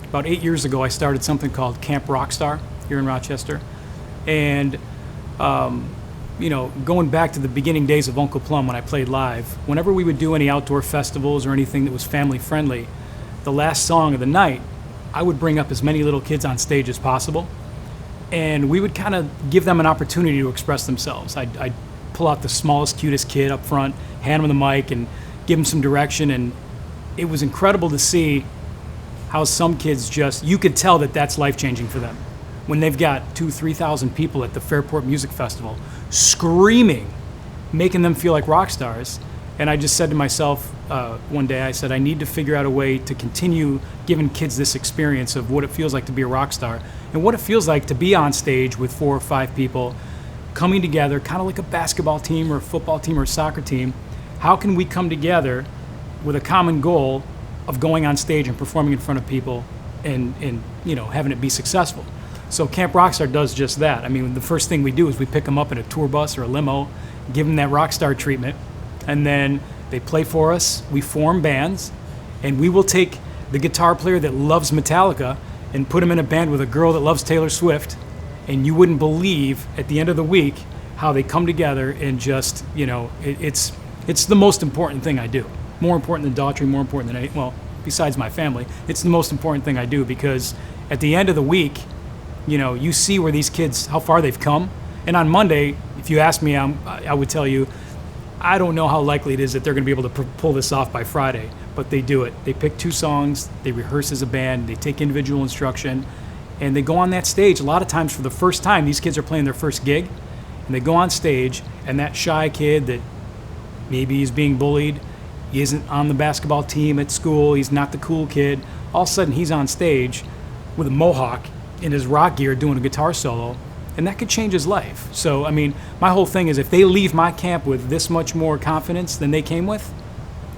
about 8 years ago, I started something called Camp ROC Star here in Rochester. And, going back to the beginning days of Uncle Plum when I played live, whenever we would do any outdoor festivals or anything that was family friendly, the last song of the night, I would bring up as many little kids on stage as possible. And we would kind of give them an opportunity to express themselves. I'd pull out the smallest, cutest kid up front, hand him the mic, and give him some direction. And it was incredible to see how some kids you could tell that that's life-changing for them. When they've got 2,000-3,000 people at the Fairport Music Festival screaming, making them feel like rock stars. And I just said to myself one day, I said, I need to figure out a way to continue giving kids this experience of what it feels like to be a rock star and what it feels like to be on stage with 4 or 5 people coming together, kind of like a basketball team or a football team or a soccer team. How can we come together with a common goal of going on stage and performing in front of people and having it be successful? So Camp Rockstar does just that. I mean, the first thing we do is we pick them up in a tour bus or a limo, give them that rock star treatment, and then they play for us. We form bands, and we will take the guitar player that loves Metallica and put him in a band with a girl that loves Taylor Swift, and you wouldn't believe at the end of the week how they come together and just, it's the most important thing I do. More important than Daughtry, more important than besides my family, it's the most important thing I do, because at the end of the week, you see where these kids, how far they've come. And on Monday, if you ask me, I would tell you, I don't know how likely it is that they're going to be able to pull this off by Friday, but they do it. They pick 2 songs, they rehearse as a band, they take individual instruction, and they go on that stage. A lot of times for the first time, these kids are playing their first gig, and they go on stage, and that shy kid that maybe is being bullied, he isn't on the basketball team at school, he's not the cool kid, all of a sudden he's on stage with a mohawk in his rock gear doing a guitar solo, and that could change his life. So, I mean, my whole thing is if they leave my camp with this much more confidence than they came with,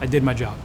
I did my job.